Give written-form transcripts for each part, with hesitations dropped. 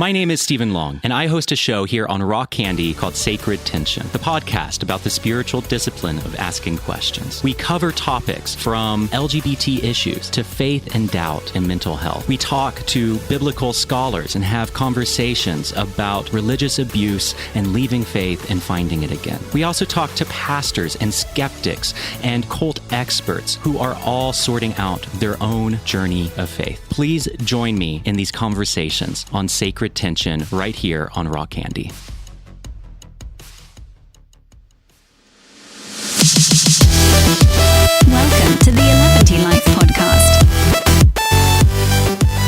My name is Stephen Long, and I host a show here on Rock Candy called Sacred Tension, the podcast about the spiritual discipline of asking questions. We cover topics from LGBT issues to faith and doubt and mental health. We talk to biblical scholars and have conversations about religious abuse and leaving faith and finding it again. We also talk to pastors and skeptics and cult experts who are all sorting out their own journey of faith. Please join me in these conversations on Sacred Tension right here on Rock Candy. Welcome to the 11ty Life podcast.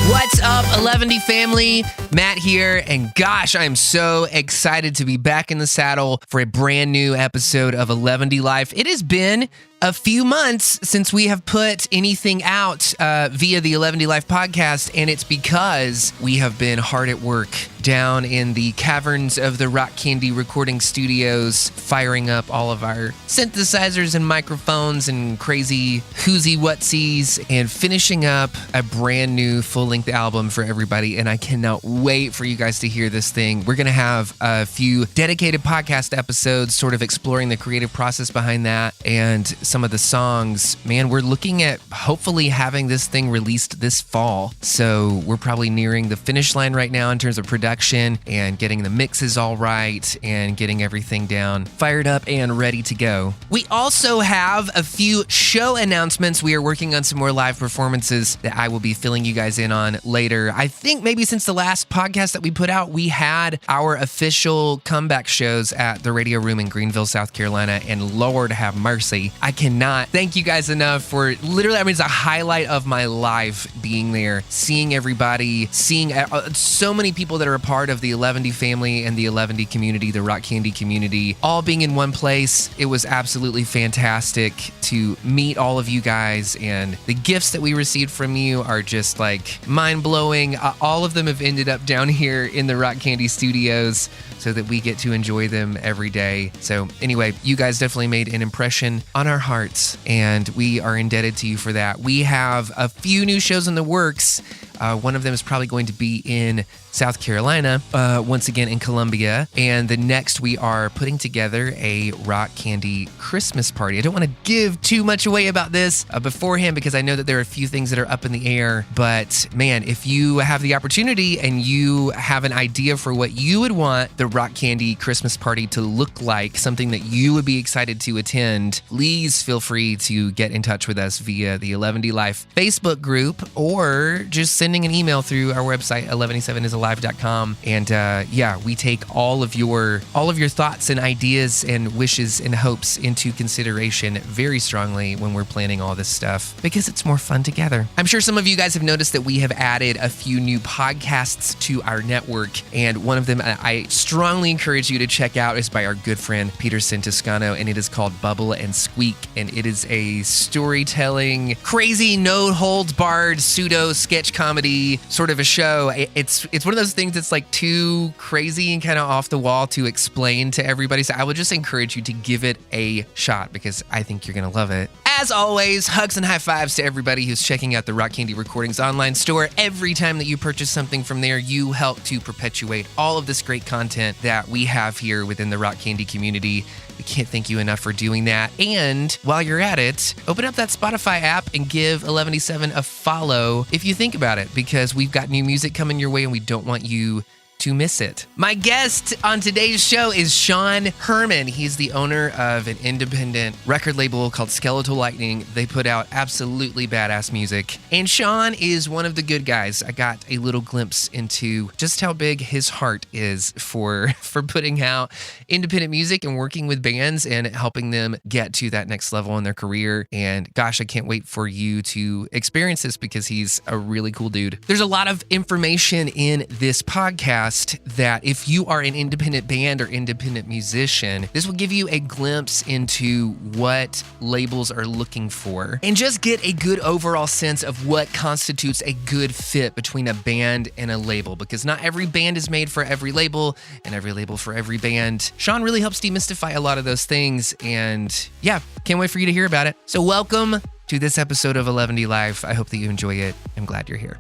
What's up, 11ty family? Matt here, and gosh, I'm so excited to be back in the saddle for a brand new episode of 11ty Life. It has been a few months since we have put anything out via the 11ty Life podcast, and it's because we have been hard at work down in the caverns of the Rock Candy recording studios, firing up all of our synthesizers and microphones and crazy whoozy whatsies, and finishing up a brand new full-length album for everybody, and I cannot wait for you guys to hear this thing. We're going to have a few dedicated podcast episodes sort of exploring the creative process behind that, and some of the songs. Man, we're looking at hopefully having this thing released this fall. So we're probably nearing the finish line right now in terms of production and getting the mixes all right and getting everything down, fired up and ready to go. We also have a few show announcements. We are working on some more live performances that I will be filling you guys in on later. I think maybe since the last podcast that we put out, we had our official comeback shows at the Radio Room in Greenville, South Carolina, and Lord have mercy, I cannot thank you guys enough for literally, I mean, it's a highlight of my life being there, seeing everybody, seeing so many people that are a part of the 11ty family and the 11ty community, the Rock Candy community, all being in one place. It was absolutely fantastic to meet all of you guys, and the gifts that we received from you are just like mind-blowing. All of them have ended up down here in the Rock Candy studios so that we get to enjoy them every day. So anyway, you guys definitely made an impression on our hearts, and we are indebted to you for that. We have a few new shows in the works. One of them is probably going to be in South Carolina, once again in Columbia. And the next, we are putting together a Rock Candy Christmas party. I don't want to give too much away about this beforehand because I know that there are a few things that are up in the air. But man, if you have the opportunity and you have an idea for what you would want the Rock Candy Christmas party to look like, something that you would be excited to attend, please feel free to get in touch with us via the 11ty Life Facebook group or just sending an email through our website, 11tysevenisalive.com. And yeah, we take all of your thoughts and ideas and wishes and hopes into consideration very strongly when we're planning all this stuff because it's more fun together. I'm sure some of you guys have noticed that we have added a few new podcasts to our network, and one of them I strongly encourage you to check out is by our good friend Peterson Toscano, and it is called Bubble and Squeak, and it is a storytelling, crazy, no-holds-barred pseudo sketch comedy sort of a show. It's one of those things that's like too crazy and kind of off the wall to explain to everybody. So I would just encourage you to give it a shot because I think you're going to love it. As always, hugs and high fives to everybody who's checking out the Rock Candy Recordings online store. Every time that you purchase something from there, you help to perpetuate all of this great content that we have here within the Rock Candy community. We can't thank you enough for doing that. And while you're at it, open up that Spotify app and give 11tyseven a follow if you think about it, because we've got new music coming your way and we don't want you to miss it. My guest on today's show is Sean Hermann. He's the owner of an independent record label called Skeletal Lightning. They put out absolutely badass music. And Sean is one of the good guys. I got a little glimpse into just how big his heart is for putting out independent music and working with bands and helping them get to that next level in their career. And gosh, I can't wait for you to experience this because he's a really cool dude. There's a lot of information in this podcast that if you are an independent band or independent musician, this will give you a glimpse into what labels are looking for and just get a good overall sense of what constitutes a good fit between a band and a label, because not every band is made for every label and every label for every band. Sean really helps demystify a lot of those things, and yeah, can't wait for you to hear about it. So welcome to this episode of 11ty Life. I hope that you enjoy it. I'm glad you're here.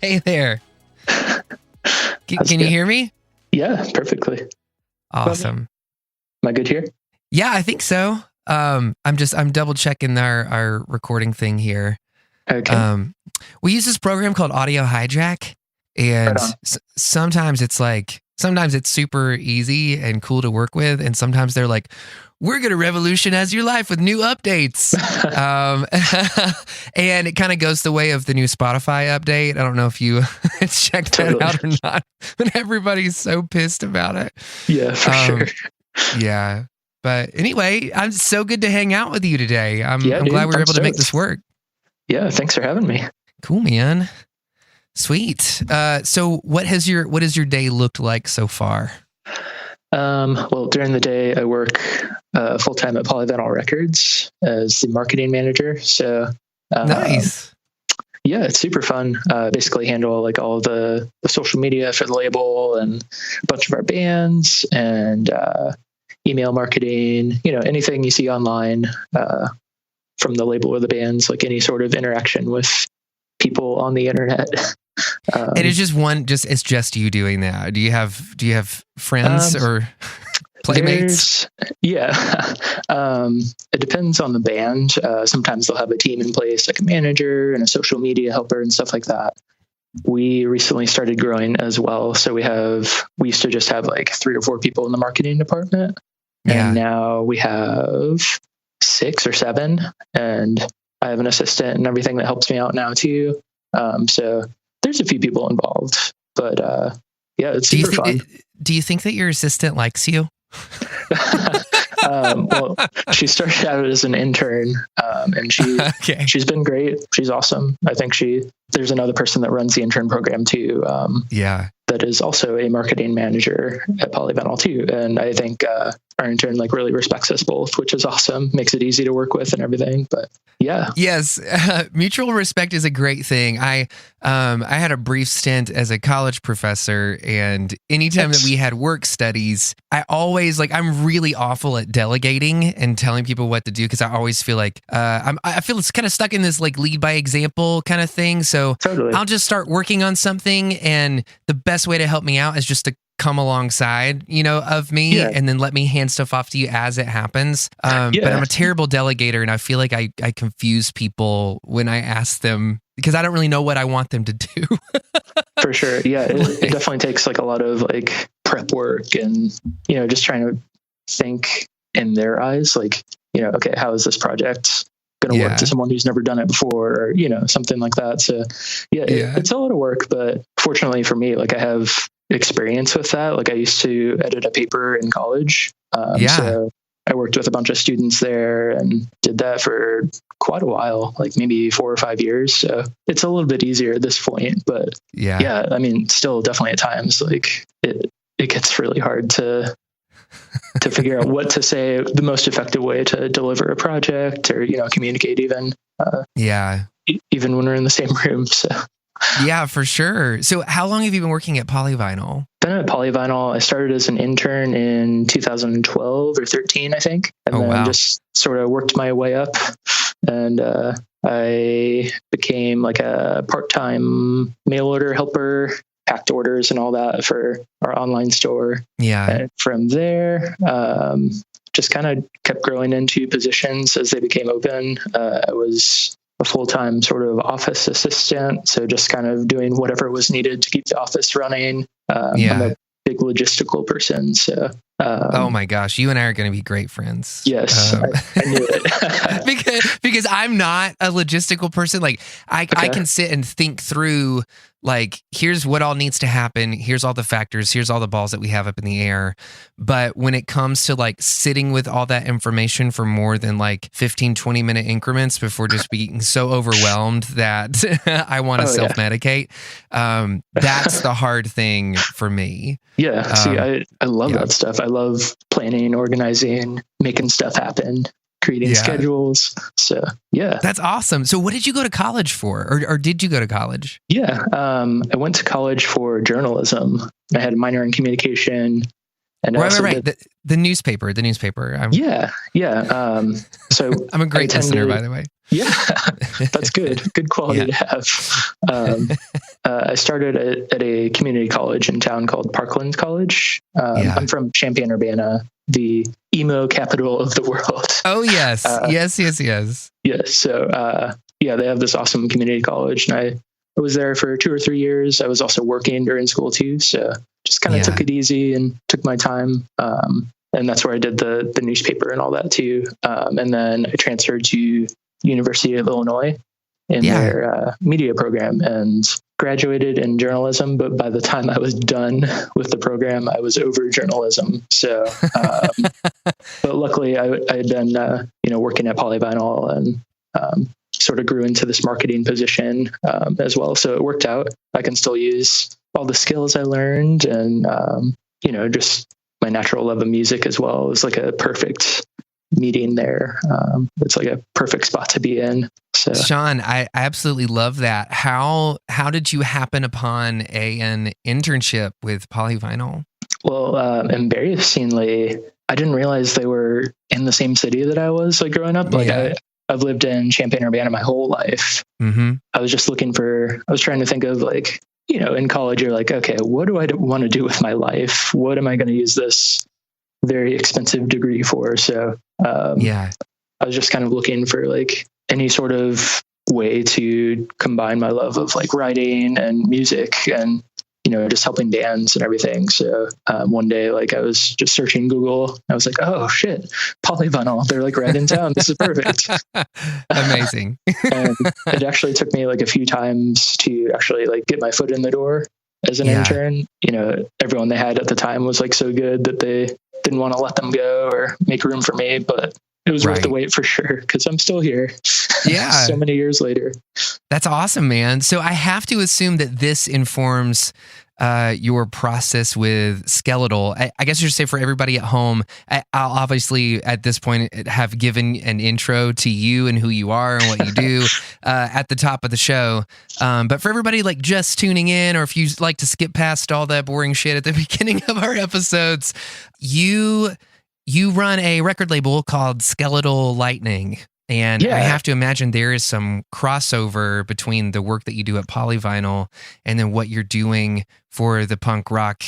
Hey there. Can you hear me? Yeah, perfectly. Awesome. Am I good here? Yeah, I think so. I'm double checking our recording thing here. Okay. We use this program called Audio Hijack, and sometimes it's super easy and cool to work with, and sometimes they're like, we're going to revolutionize your life with new updates. And it kind of goes the way of the new Spotify update. I don't know if you checked that out or not, but everybody's so pissed about it. Yeah, for sure. Yeah. But anyway, I'm so good to hang out with you today. I'm glad we were able to make this work. Yeah, thanks for having me. Cool, man. Sweet. So what has your day looked like so far? Well, during the day, I work full-time at Polyvinyl Records as the marketing manager. So nice. Yeah, it's super fun. Basically handle like all the social media for the label and a bunch of our bands and email marketing, anything you see online from the label or the bands, like any sort of interaction with people on the internet. And it's just you doing that. Do you have friends or playmates? Yeah. It depends on the band. Sometimes they'll have a team in place, like a manager and a social media helper and stuff like that. We recently started growing as well. So we used to just have like 3 or 4 people in the marketing department. Yeah. And now we have 6 or 7, and I have an assistant and everything that helps me out now too. So there's a few people involved, but yeah, it's super fun. Do you think that your assistant likes you? Well, she started out as an intern, and she's been great. She's awesome. I think there's another person that runs the intern program too. That is also a marketing manager at Polyvinyl too. And I think our intern like really respects us both, which is awesome. Makes it easy to work with and everything. But yeah. Yes. Mutual respect is a great thing. I had a brief stint as a college professor, and anytime that we had work studies, I always I'm really awful at delegating and telling people what to do, because I always feel like I feel it's kind of stuck in this like lead by example kind of thing. So totally. I'll just start working on something, and the best way to help me out is just to come alongside, of me, and then let me hand stuff off to you as it happens. But I'm a terrible delegator, and I feel like I confuse people when I ask them, because I don't really know what I want them to do. For sure. Yeah. It definitely takes like a lot of like prep work and, just trying to think in their eyes, like, okay, how is this project going to work to someone who's never done it before, or, something like that. So it's a lot of work, but fortunately for me, like I have experience with that. Like I used to edit a paper in college. So I worked with a bunch of students there and did that for quite a while, like maybe 4 or 5 years. So it's a little bit easier at this point, but I mean, still definitely at times, like it gets really hard to figure out what to say, the most effective way to deliver a project or, communicate even. Even when we're in the same room. So. Yeah, for sure. So how long have you been working at Polyvinyl? Been at Polyvinyl. I started as an intern in 2012 or 13, I think. And then just sort of worked my way up. And I became like a part-time mail order helper, packed orders and all that for our online store. Yeah. And from there, just kind of kept growing into positions as they became open. I was a full-time sort of office assistant. So just kind of doing whatever was needed to keep the office running. I'm a big logistical person. So, oh my gosh, you and I are going to be great friends. Yes, I knew it. because I'm not a logistical person. Like I can sit and think through, like, here's what all needs to happen. Here's all the factors. Here's all the balls that we have up in the air. But when it comes to like sitting with all that information for more than like 15, 20 minute increments before just being so overwhelmed that I want to self-medicate, that's the hard thing for me. Yeah. See, I love that stuff. I love planning, organizing, making stuff happen, creating schedules. So that's awesome. So what did you go to college for, or did you go to college? I went to college for journalism. I had a minor in communication. And right. The newspaper. So I'm a great listener, by the way. Yeah, that's good. Good quality to have. I started at a community college in town called Parkland College. I'm from Champaign-Urbana, the emo capital of the world. Oh, yes. Yes. Yes. So, they have this awesome community college, and I was there for 2 or 3 years. I was also working during school too. So just kind of took it easy and took my time. And that's where I did the newspaper and all that too. And then I transferred to University of Illinois in their media program and graduated in journalism. But by the time I was done with the program, I was over journalism. So, but luckily I had been, working at Polyvinyl and sort of grew into this marketing position as well. So it worked out. I can still use all the skills I learned and, just my natural love of music as well. It was like a perfect meeting there. It's like a perfect spot to be in. So Sean, I absolutely love that. How did you happen upon an internship with Polyvinyl? Well, embarrassingly, I didn't realize they were in the same city that I was like growing up. Like I've lived in Champaign-Urbana my whole life. Mm-hmm. I was trying to think of like, in college, you're like, okay, what do I want to do with my life? What am I going to use this very expensive degree for? So, I was just kind of looking for like any sort of way to combine my love of like writing and music and, just helping bands and everything. So, one day, like I was just searching Google. I was like, oh shit, Polyvinyl. They're like right in town. This is perfect. Amazing. And it actually took me like a few times to actually like get my foot in the door as an intern. Everyone they had at the time was like so good that they didn't want to let them go or make room for me, but it was worth the wait for sure. Cause I'm still here. Yeah. So many years later. That's awesome, man. So I have to assume that this informs your process with Skeletal. I guess I should say for everybody at home, I'll obviously at this point have given an intro to you and who you are and what you do at the top of the show. But for everybody like just tuning in, or if you like to skip past all that boring shit at the beginning of our episodes, you run a record label called Skeletal Lightning. And I have to imagine there is some crossover between the work that you do at Polyvinyl and then what you're doing for the punk rock,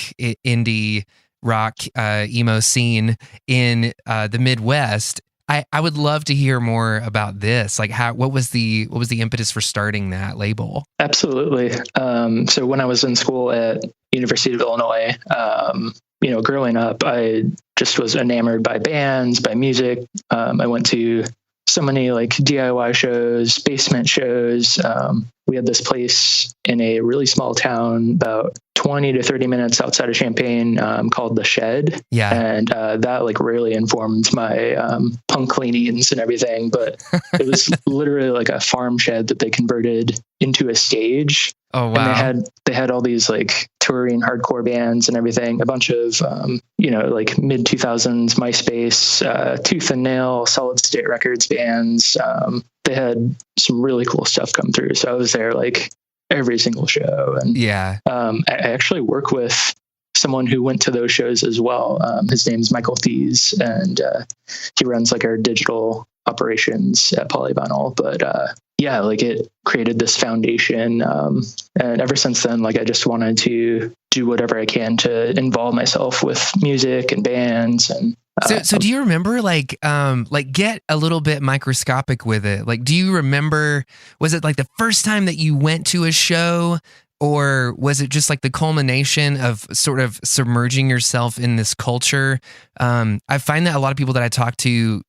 indie rock, emo scene in the Midwest. I would love to hear more about this. Like, what was the impetus for starting that label? Absolutely. So when I was in school at University of Illinois, growing up, I just was enamored by bands, by music. I went to so many like DIY shows, basement shows. We had this place in a really small town about 20 to 30 minutes outside of Champaign called The Shed. Yeah. And that like really informed my punk leanings and everything. But it was literally like a farm shed that they converted into a stage. Oh, wow. And they had all these like touring hardcore bands and everything, a bunch of, like mid 2000s MySpace, Tooth and Nail, Solid State Records bands. They had some really cool stuff come through. So I was there like every single show. And I actually work with someone who went to those shows as well. His name's Michael Thies, and he runs like our digital operations at Polyvinyl. But like it created this foundation. And ever since then, like I just wanted to do whatever I can to involve myself with music and bands. And so do you remember like get a little bit microscopic with it? Like, do you remember, was it like the first time that you went to a show, or was it just like the culmination of sort of submerging yourself in this culture? I find that a lot of people that I talk to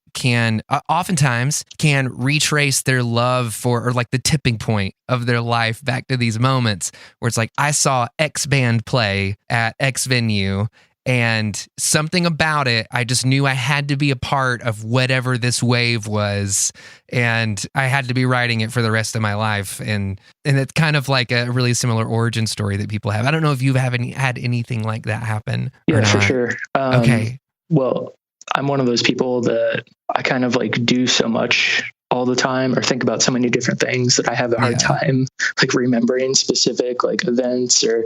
oftentimes can retrace their love for, or like the tipping point of their life back to these moments where it's like, I saw X band play at X venue, and something about it, I just knew I had to be a part of whatever this wave was, and I had to be writing it for the rest of my life. And it's kind of like a really similar origin story that people have. I don't know if you've had anything like that happen. Yeah, for sure. Okay. Well, I'm one of those people that I kind of like do so much all the time, or think about so many different things that I have a hard time like remembering specific like events or,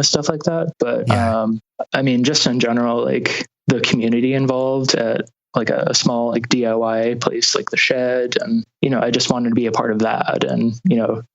stuff like that. But I mean, just in general, like the community involved at like a small like DIY place like the Shed, and I just wanted to be a part of that, and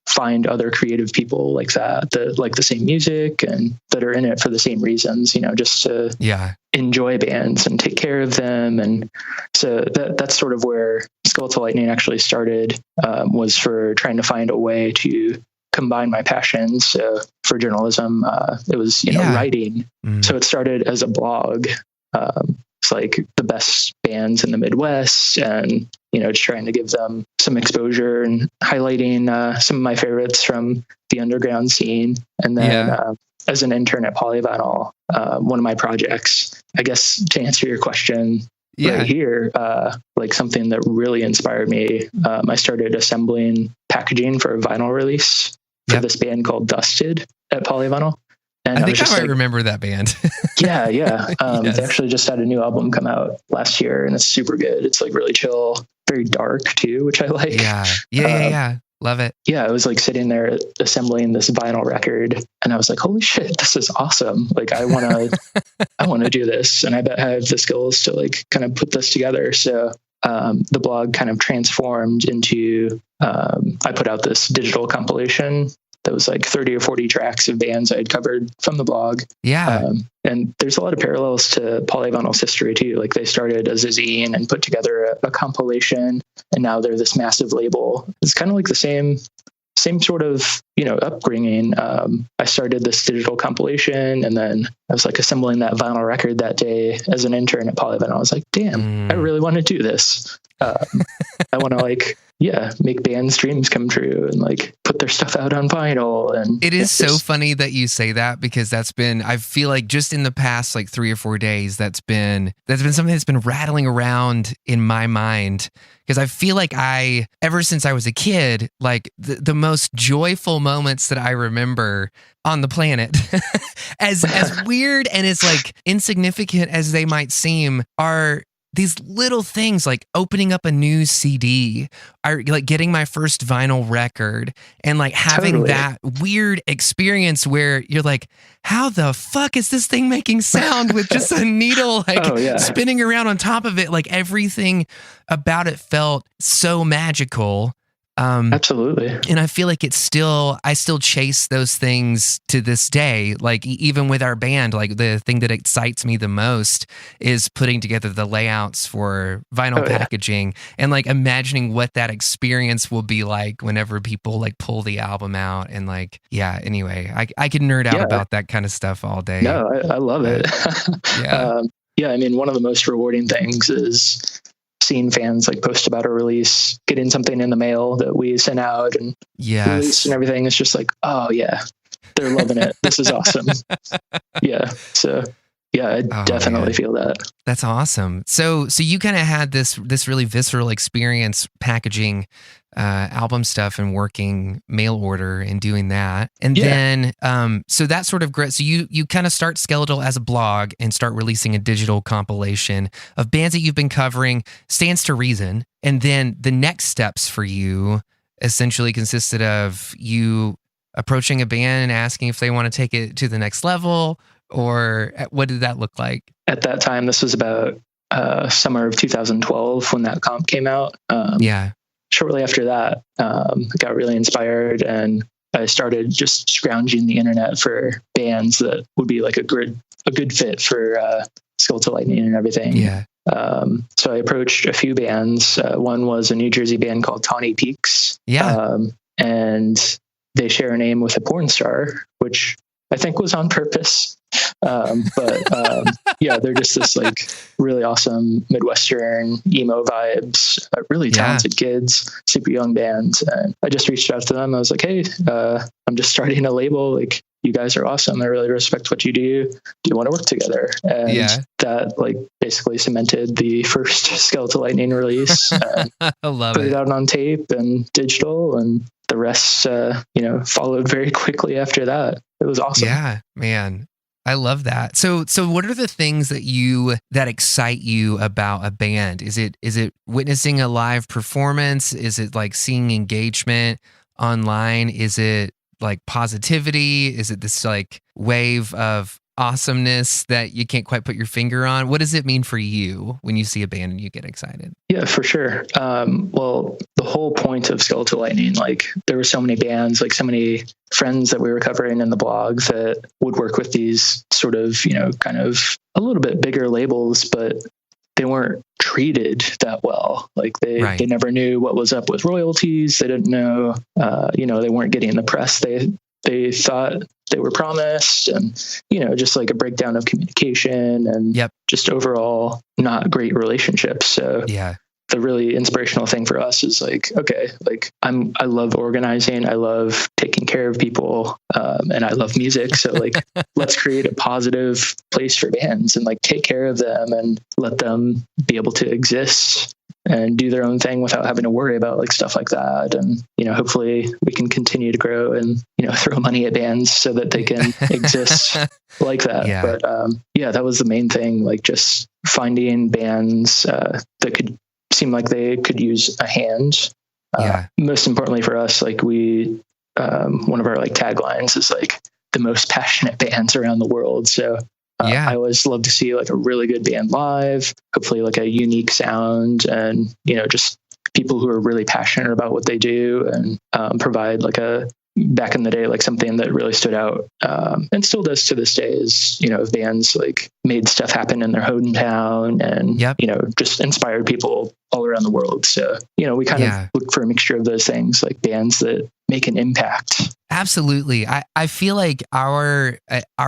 find other creative people like that like the same music and that are in it for the same reasons, just to enjoy bands and take care of them. And so that's sort of where Skeletal Lightning actually started, was for trying to find a way to combine my passions. So for journalism, it was writing. So it started as a blog. It's like the best bands in the Midwest, and just trying to give them some exposure and highlighting some of my favorites from the underground scene. And then as an intern at Polyvinyl, one of my projects, I guess to answer your question right here, like something that really inspired me, I started assembling packaging for a vinyl release for this band called Dusted at Polyvinyl. And I think I might remember that band. Yeah. They actually just had a new album come out last year, and it's super good. It's like really chill, very dark too, which I like. Yeah. Love it. Yeah, I was like sitting there assembling this vinyl record, and I was like, holy shit, this is awesome. Like I want to do this, and I bet I have the skills to like kind of put this together. So the blog kind of transformed into, I put out this digital compilation that was like 30 or 40 tracks of bands I had covered from the blog. And there's a lot of parallels to Polyvinyl's history too. Like they started as a zine and put together a compilation, and now they're this massive label. It's kind of like the same sort of, upbringing. I started this digital compilation, and then I was like assembling that vinyl record that day as an intern at Polyvinyl. I was like, damn, I really want to do this. I want to make bands' dreams come true and like put their stuff out on vinyl. And it is so funny that you say that, because I feel like just in the past like 3 or 4 days, that's been something that's been rattling around in my mind. Because I feel like ever since I was a kid, like the most joyful moments that I remember on the planet, as weird and as like insignificant as they might seem, are these little things like opening up a new CD, or like getting my first vinyl record, and like having that weird experience where you're like, how the fuck is this thing making sound with just a needle spinning around on top of it? Like everything about it felt so magical. Absolutely. And I feel like I still chase those things to this day. Like even with our band, like the thing that excites me the most is putting together the layouts for vinyl packaging and like imagining what that experience will be like whenever people like pull the album out. And like, anyway, I could nerd out about that kind of stuff all day. No, I love it. I mean, one of the most rewarding things is seeing fans like post about a release, getting something in the mail that we sent out and release and everything. It's just like, oh yeah, they're loving it. This is awesome. So I definitely feel that. That's awesome. So you kind of had this really visceral experience packaging album stuff and working mail order and doing that. And then, so that's sort of great. So you kind of start Skeletal as a blog and start releasing a digital compilation of bands that you've been covering, stands to reason. And then the next steps for you essentially consisted of you approaching a band and asking if they want to take it to the next level, or what did that look like? At that time, this was about summer of 2012 when that comp came out. Shortly after that, I got really inspired, and I started just scrounging the internet for bands that would be like a good fit for Skeletal Lightning and everything. So I approached a few bands. One was a New Jersey band called Tawny Peaks. And they share a name with a porn star, which I think was on purpose. They're just this like really awesome Midwestern emo vibes, really talented kids, super young bands. And I just reached out to them. I was like, hey, I'm just starting a label. Like, you guys are awesome. I really respect what you do. Do you want to work together? And that like basically cemented the first Skeletal Lightning release. I love it. Put it out on tape and digital, and the rest, followed very quickly after that. It was awesome. Yeah, man. I love that. So what are the things that excite you about a band? Is it witnessing a live performance? Is it like seeing engagement online? Is it like positivity? Is it this like wave of awesomeness that you can't quite put your finger on? What does it mean for you when you see a band and you get excited? Yeah, for sure. Well, the whole point of Skeletal Lightning, like there were so many bands, like so many friends that we were covering in the blog that would work with these sort of, kind of a little bit bigger labels, but they weren't treated that well. Like they never knew what was up with royalties. They didn't know, they weren't getting the press they thought they were promised, and, just like a breakdown of communication and just overall not great relationships. So the really inspirational thing for us is like, okay, like I love organizing. I love taking care of people. And I love music. So like, let's create a positive place for bands and like take care of them and let them be able to exist and do their own thing without having to worry about like stuff like that. And, hopefully we can continue to grow and, throw money at bands so that they can exist like that. Yeah. But, that was the main thing, like just finding bands that could seem like they could use a hand. Most importantly for us, like we, one of our like taglines is like the most passionate bands around the world. So I always love to see like a really good band live, hopefully like a unique sound and, just people who are really passionate about what they do and provide like back in the day, like something that really stood out and still does to this day is, if bands like made stuff happen in their hometown and, just inspired people all around the world. So, we kind of look for a mixture of those things, like bands that make an impact. Absolutely. I feel like our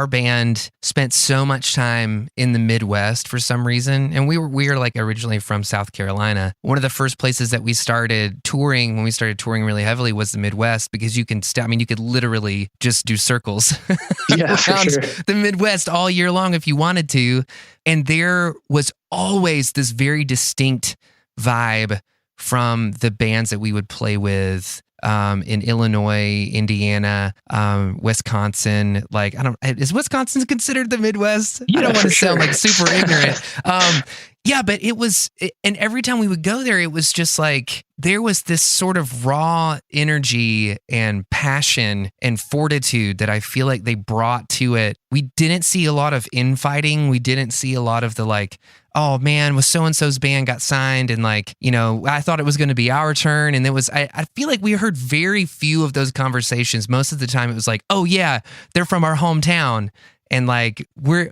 band spent so much time in the Midwest for some reason. And we were like originally from South Carolina. One of the first places that we started touring when we started touring really heavily was the Midwest, because you can you could literally just do circles around the Midwest all year long if you wanted to. And there was always this very distinct vibe from the bands that we would play with in Illinois, Indiana, Wisconsin. Like, is Wisconsin considered the Midwest? I don't want to sound like super ignorant. But it was, and every time we would go there, it was just like, there was this sort of raw energy and passion and fortitude that I feel like they brought to it. We didn't see a lot of infighting. We didn't see a lot of the like, oh man, was so-and-so's band got signed and like, I thought it was going to be our turn. And it was, I feel like we heard very few of those conversations. Most of the time it was like, oh yeah, they're from our hometown. And like, we're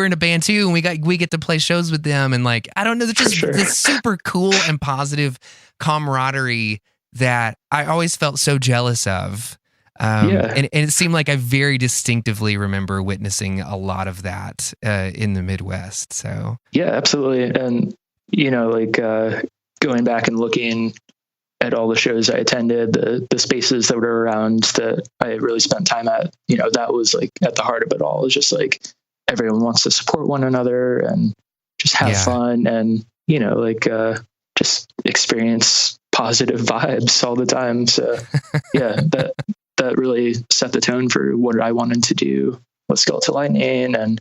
in a band too, and we get to play shows with them. And like, I don't know, there's just this super cool and positive camaraderie that I always felt so jealous of. And it seemed like I very distinctively remember witnessing a lot of that in the Midwest. So yeah, absolutely. And going back and looking at all the shows I attended, the spaces that were around that I really spent time at, that was like at the heart of it all. It's just like everyone wants to support one another and just have fun and just experience positive vibes all the time. So that really set the tone for what I wanted to do with Skeletal Lightning. And,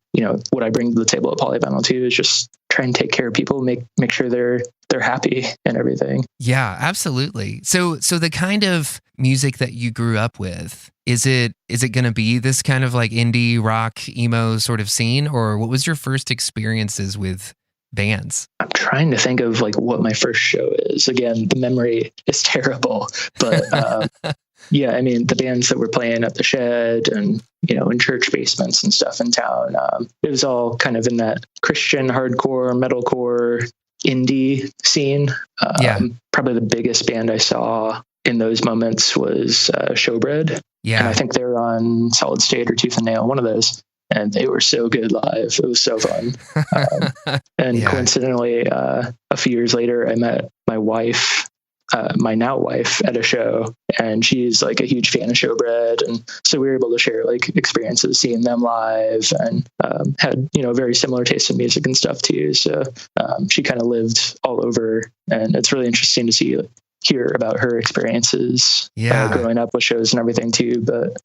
what I bring to the table at Polyvinyl too is just try and take care of people, make sure they're happy and everything. Yeah, absolutely. So the kind of music that you grew up with, is it going to be this kind of like indie rock emo sort of scene, or what was your first experiences with bands? I'm trying to think of like what my first show is. Again, the memory is terrible, but the bands that were playing at the Shed and, in church basements and stuff in town, it was all kind of in that Christian hardcore, metalcore, indie scene. Probably the biggest band I saw in those moments was Showbread. Yeah. And I think they were on Solid State or Tooth and Nail, one of those. And they were so good live. It was so fun. Coincidentally, a few years later, I met my wife, my now wife, at a show, and she's like a huge fan of Showbread. And so we were able to share like experiences seeing them live and had, very similar taste in music and stuff too. So she kind of lived all over, and it's really interesting to hear about her experiences growing up with shows and everything too, but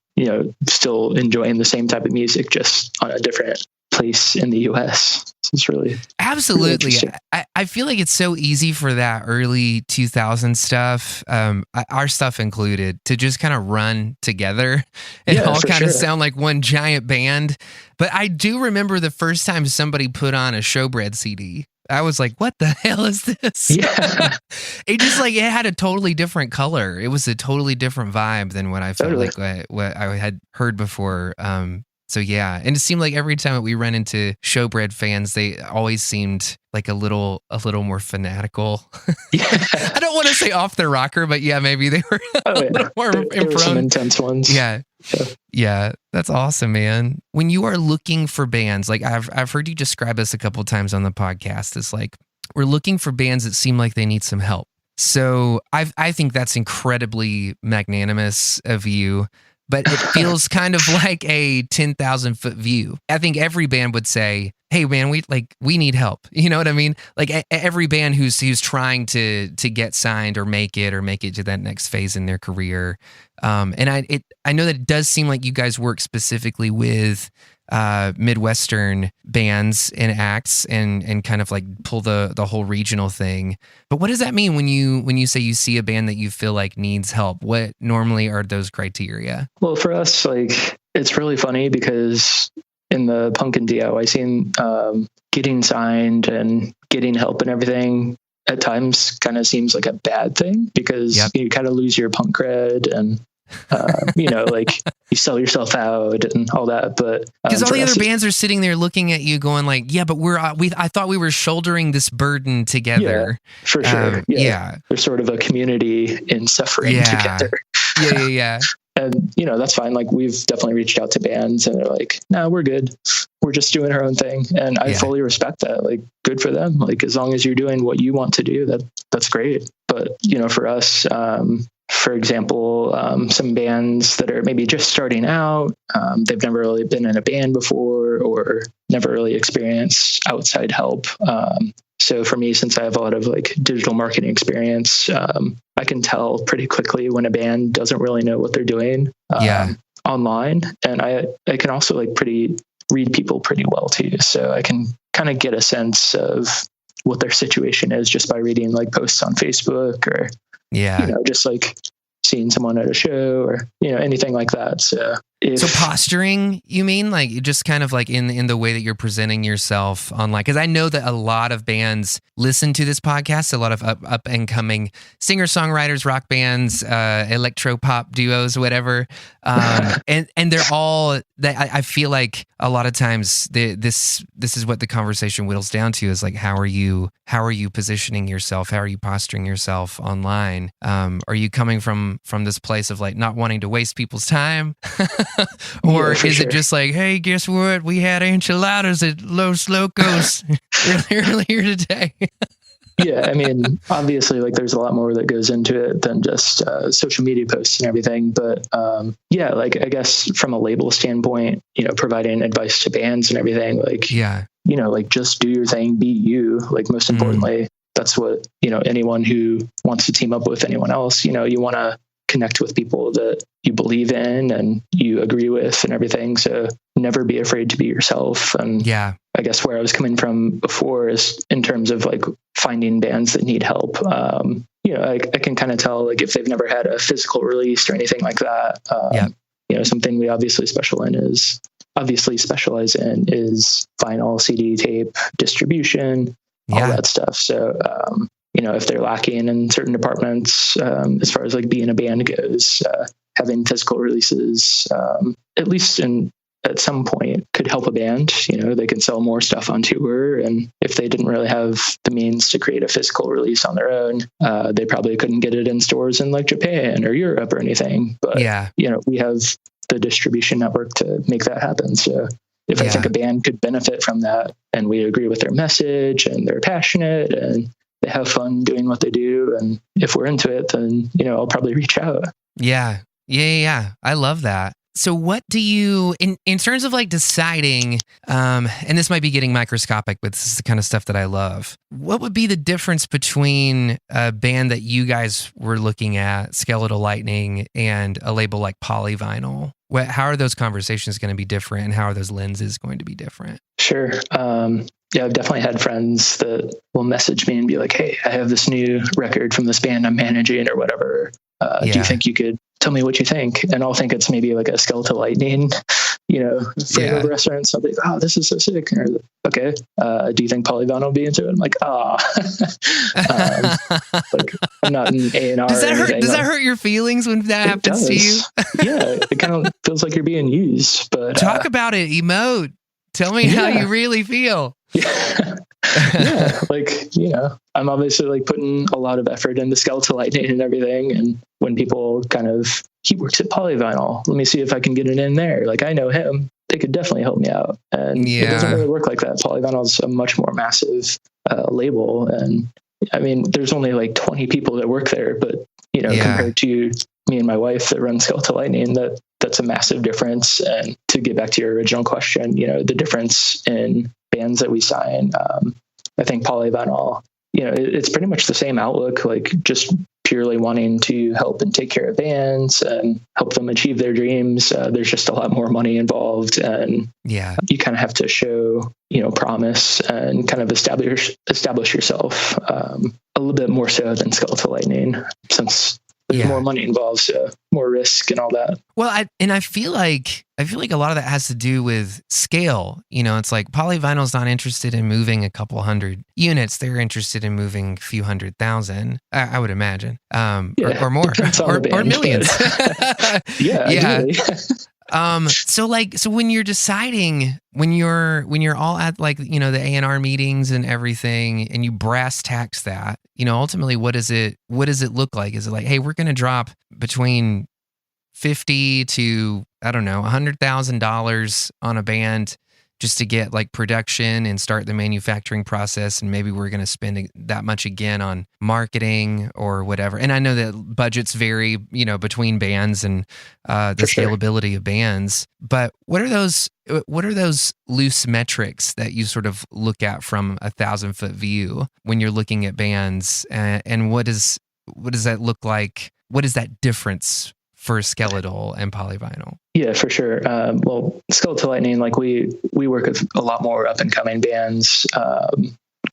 still enjoying the same type of music, just on a different place in the US. So it's really absolutely. Really I feel like it's so easy for that early 2000 stuff, our stuff included, to just kind of run together and all kind of sound like one giant band. But I do remember the first time somebody put on a Showbread CD. I was like, what the hell is this? Yeah. It just like, it had a totally different color. It was a totally different vibe than what I felt like what I had heard before. So yeah, and it seemed like every time that we run into Showbread fans, they always seemed like a little more fanatical. Yeah. I don't want to say off the rocker, but yeah, maybe they were a little more there were some intense ones. Yeah, that's awesome, man. When you are looking for bands, like I've heard you describe this a couple of times on the podcast, it's like we're looking for bands that seem like they need some help. So I think that's incredibly magnanimous of you. But it feels kind of like a 10,000 foot view. I think every band would say, "Hey, man, we need help." You know what I mean? Like every band who's trying to get signed or make it to that next phase in their career. And I know that it does seem like you guys work specifically with Midwestern bands and acts and kind of like pull the whole regional thing. But what does that mean when you say you see a band that you feel like needs help? What normally are those criteria? Well, for us, like, it's really funny because in the punk and DIY scene, getting signed and getting help and everything at times kind of seems like a bad thing because you kind of lose your punk cred and like you sell yourself out and all that. But because all the other bands are sitting there looking at you going like, yeah, but I thought we were shouldering this burden together. Yeah, for sure. There's sort of a community in suffering together. Yeah. And that's fine. Like, we've definitely reached out to bands and they're like, no, we're good. We're just doing our own thing. And I fully respect that. Like, good for them. Like, as long as you're doing what you want to do, that's great. But, for us, for example, some bands that are maybe just starting out, they've never really been in a band before or never really experienced outside help. So for me, since I have a lot of like digital marketing experience, I can tell pretty quickly when a band doesn't really know what they're doing online. And I can also like read people pretty well too. So I can kind of get a sense of what their situation is just by reading like posts on Facebook or, just like seeing someone at a show or, anything like that. So posturing, you mean, like just kind of like in the way that you're presenting yourself online? Because I know that a lot of bands listen to this podcast, a lot of up and coming singer-songwriters, rock bands, electro pop duos, whatever. And they're all that I feel like a lot of times this is what the conversation whittles down to is like, how are you positioning yourself? How are you posturing yourself online? Are you coming from this place of like not wanting to waste people's time? Or is it just like, hey, guess what? We had enchiladas at Los Locos earlier today. Yeah, I mean, obviously, like there's a lot more that goes into it than just social media posts and everything. But like I guess from a label standpoint, providing advice to bands and everything, like, like just do your thing, be you. Like most importantly, that's what, anyone who wants to team up with anyone else, you want to connect with people that you believe in and you agree with and everything. So never be afraid to be yourself. And I guess where I was coming from before is in terms of like finding bands that need help. I can kind of tell like if they've never had a physical release or anything like that. Something we obviously specialize in is vinyl, CD, tape, distribution, all that stuff. So, if they're lacking in certain departments, as far as like being a band goes, having physical releases, at least at some point could help a band. They can sell more stuff on tour. And if they didn't really have the means to create a physical release on their own, they probably couldn't get it in stores in like Japan or Europe or anything. But, we have the distribution network to make that happen. So if I think a band could benefit from that and we agree with their message and they're passionate and they have fun doing what they do, and if we're into it, then, I'll probably reach out. Yeah. I love that. So what do you, in terms of like deciding, and this might be getting microscopic, but this is the kind of stuff that I love. What would be the difference between a band that you guys were looking at, Skeletal Lightning, and a label like Polyvinyl? how are those conversations going to be different, and how are those lenses going to be different? Sure. Yeah, I've definitely had friends that will message me and be like, "Hey, I have this new record from this band I'm managing or whatever. Do you think you could tell me what you think?" And I'll think it's maybe like a Skeletal Lightning, frame of reference. I'll be like, "Oh, this is so sick." Or, okay. Do you think Polyvinyl will be into it? I'm like, like I'm not an A&R. Does that hurt your feelings when that happens to you? Yeah, it kind of feels like you're being used. But talk about it. Emote. Tell me how you really feel. Yeah, like, I'm obviously like putting a lot of effort into Skeletal Lightning and everything. And when people he works at Polyvinyl, let me see if I can get it in there. Like, I know him. They could definitely help me out. And it doesn't really work like that. Polyvinyl is a much more massive label. And I mean, there's only like 20 people that work there, but compared to me and my wife that run Skeletal Lightning, that's a massive difference. And to get back to your original question, the difference in bands that we sign, I think Polyvinyl, it's pretty much the same outlook, like just purely wanting to help and take care of bands and help them achieve their dreams. There's just a lot more money involved, and you kind of have to show, promise and kind of establish yourself a little bit more so than Skeletal Lightning, since there's more money involved, so more risk and all that. Well, I feel like a lot of that has to do with scale. It's like Polyvinyl's not interested in moving a couple hundred units; they're interested in moving a few 100,000. I would imagine, or more, or millions. Yeah. So when you're deciding, when you're all at like, the A&R meetings and everything, and you brass tacks that, ultimately, what does it look like? Is it like, hey, we're going to drop between $50,000 to, I don't know, $100,000 on a band just to get like production and start the manufacturing process, and maybe we're going to spend that much again on marketing or whatever. And I know that budgets vary, between bands and the scalability of bands. But what are those loose metrics that you sort of look at from 1,000-foot view when you're looking at bands, and what does that look like? What is that difference for Skeletal and Polyvinyl? Yeah, for sure. Well, Skeletal Lightning, like we work with a lot more up and coming bands.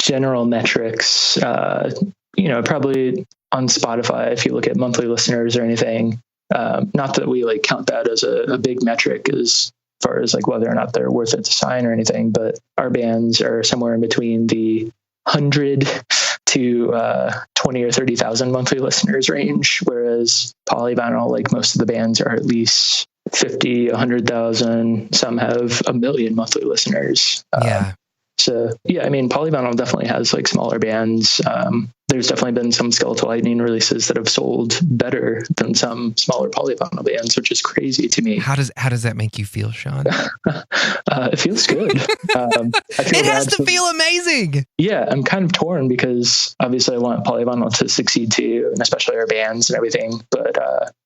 General metrics, probably on Spotify, if you look at monthly listeners or anything, not that we like count that as a big metric as far as like whether or not they're worth it to sign or anything, but our bands are somewhere in between the 100 to 20 or 30,000 monthly listeners range, whereas Polyvinyl, like most of the bands, are at least 50, 100,000. Some have 1 million monthly listeners. So I mean, Polyvinyl definitely has like smaller bands. There's definitely been some Skeletal Lightning releases that have sold better than some smaller Polyvinyl bands, which is crazy to me. How does that make you feel, Sean? It feels good. It has to feel amazing. Yeah, I'm kind of torn because obviously I want Polyvinyl to succeed too, and especially our bands and everything. But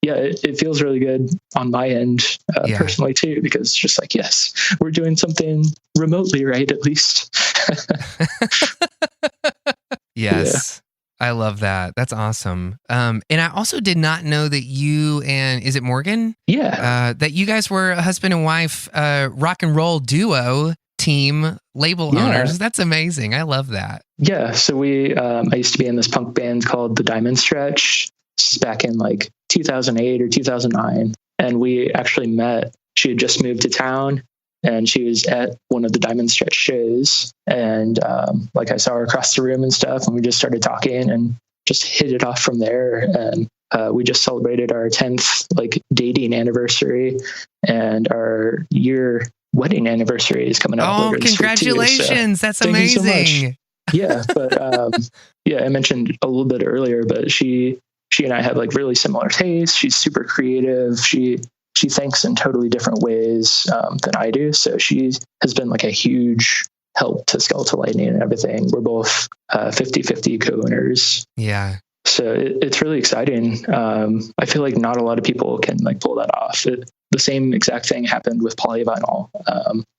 it feels really good on my end personally too, because it's just like, yes, we're doing something remotely right, at least. Yes. I love that. That's awesome. And I also did not know that you and, is it Morgan? Yeah. That you guys were a husband and wife rock and roll duo team label owners. That's amazing. I love that. Yeah. So I used to be in this punk band called the Diamond Stretch. This is back in like 2008 or 2009. And we actually met. She had just moved to town, and she was at one of the Diamond Stretch shows. And like I saw her across the room and stuff, and we just started talking and just hit it off from there. And we just celebrated our 10th like dating anniversary, and our year wedding anniversary is coming up. Oh, congratulations. That's amazing. Yeah. But I mentioned a little bit earlier, but she and I have like really similar tastes. She's super creative. She thinks in totally different ways than I do. So she has been like a huge help to Skeletal Lightning and everything. We're both 50-50 co-owners. Yeah. So it's really exciting. I feel like not a lot of people can like pull that off. The same exact thing happened with Polyvinyl.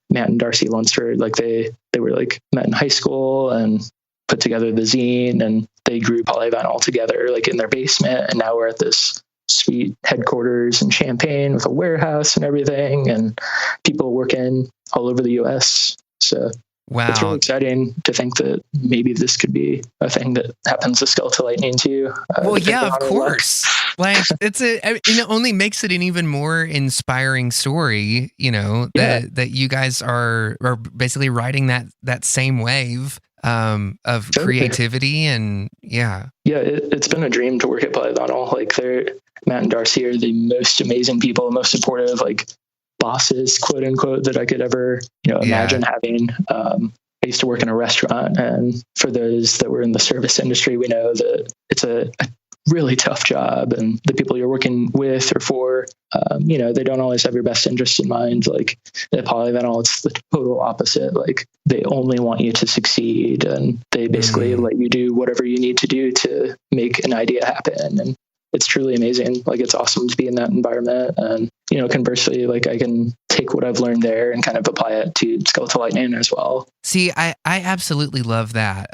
Matt and Darcy Lunsford, like they were like met in high school and put together the zine, and they grew Polyvinyl together like in their basement. And now we're at this sweet headquarters in Champaign with a warehouse and everything, and people working all over the US. So wow, it's really exciting to think that maybe this could be a thing that happens to Skeletal Lightning too. Well, yeah, of course. Like it only makes it an even more inspiring story, that you guys are basically riding that same wave of creativity. And it's been a dream to work at Polyvinyl. Like Matt and Darcy are the most amazing people, most supportive, like bosses, quote unquote, that I could ever, imagine having. I used to work in a restaurant, and for those that were in the service industry, we know that it's a really tough job, and the people you're working with or for, they don't always have your best interest in mind. Like at Polyvinyl, it's the total opposite. Like they only want you to succeed, and they basically let you do whatever you need to do to make an idea happen. And it's truly amazing. Like it's awesome to be in that environment. And, conversely, like I can take what I've learned there and kind of apply it to Skeletal Lightning as well. See, I absolutely love that.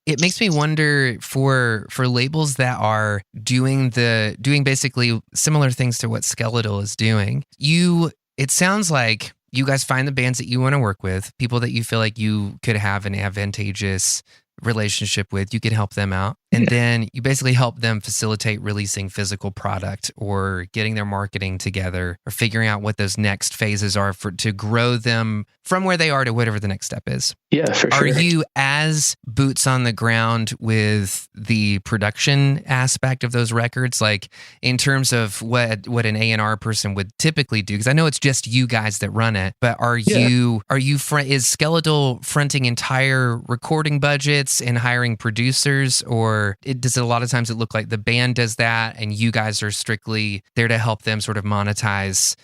It makes me wonder for labels that are doing basically similar things to what Skeletal is doing. It sounds like you guys find the bands that you want to work with, people that you feel like you could have an advantageous relationship with, you can help them out. And then you basically help them facilitate releasing physical product or getting their marketing together or figuring out what those next phases are to grow them from where they are to whatever the next step is. Yeah, for sure. Are you as boots on the ground with the production aspect of those records? Like in terms of what an A&R person would typically do? Because I know it's just you guys that run it, but is Skeletal fronting entire recording budgets and hiring producers, or does it a lot of times it look like the band does that and you guys are strictly there to help them sort of monetize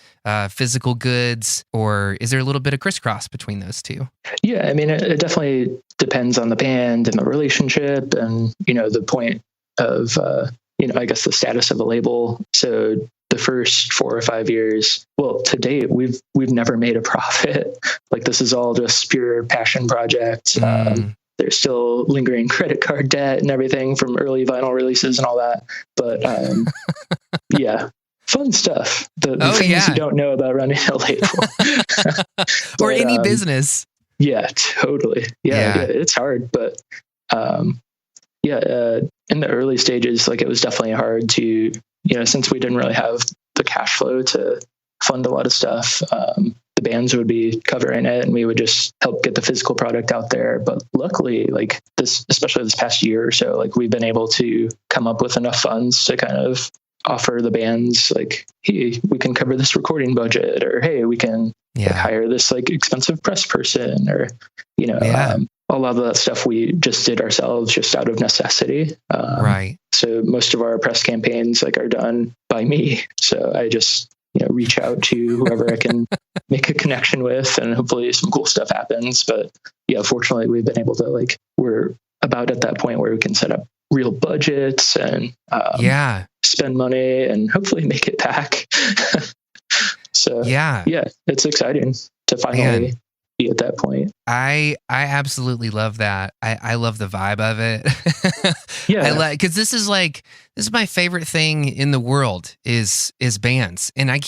physical goods, or is there a little bit of crisscross between those two? Yeah, I mean, it definitely depends on the band and the relationship and, the point of, I guess the status of the label. So the first 4 or 5 years, well, to date, we've never made a profit. Like this is all just pure passion project. There's still lingering credit card debt and everything from early vinyl releases and all that. But fun stuff. The things you don't know about running a label. Or any business. Yeah, totally. Yeah, it's hard. But in the early stages, like it was definitely hard to, since we didn't really have the cash flow to fund a lot of stuff, the bands would be covering it and we would just help get the physical product out there. But luckily, like especially this past year or so, like we've been able to come up with enough funds to kind of offer the bands like, hey, we can cover this recording budget, or hey, we can hire this like expensive press person, or, a lot of that stuff we just did ourselves just out of necessity. Right. So most of our press campaigns like are done by me. So I just, reach out to whoever I can make a connection with, and hopefully some cool stuff happens. But fortunately we've been able to we're about at that point where we can set up real budgets and spend money and hopefully make it back. So it's exciting to finally be at that point. I absolutely love that. I love the vibe of it. Because this is my favorite thing in the world is bands. And I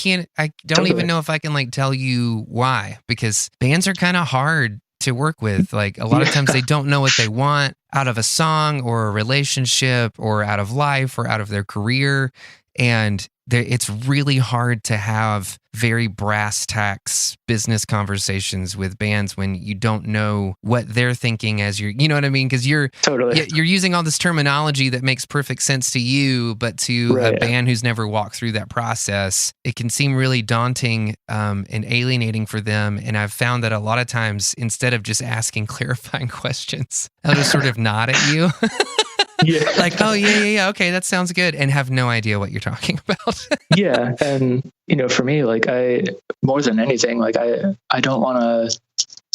don't even know if I can tell you why, because bands are kind of hard to work with. Like a lot of times they don't know what they want out of a song or a relationship or out of life or out of their career. And it's really hard to have very brass tacks business conversations with bands when you don't know what they're thinking as you know what I mean? Because you're using all this terminology that makes perfect sense to you, but to a band who's never walked through that process, it can seem really daunting and alienating for them. And I've found that a lot of times, instead of just asking clarifying questions, they'll just sort of nod at you. Like, oh yeah, okay, that sounds good, and have no idea what you're talking about. And for me, I more than anything, I don't want to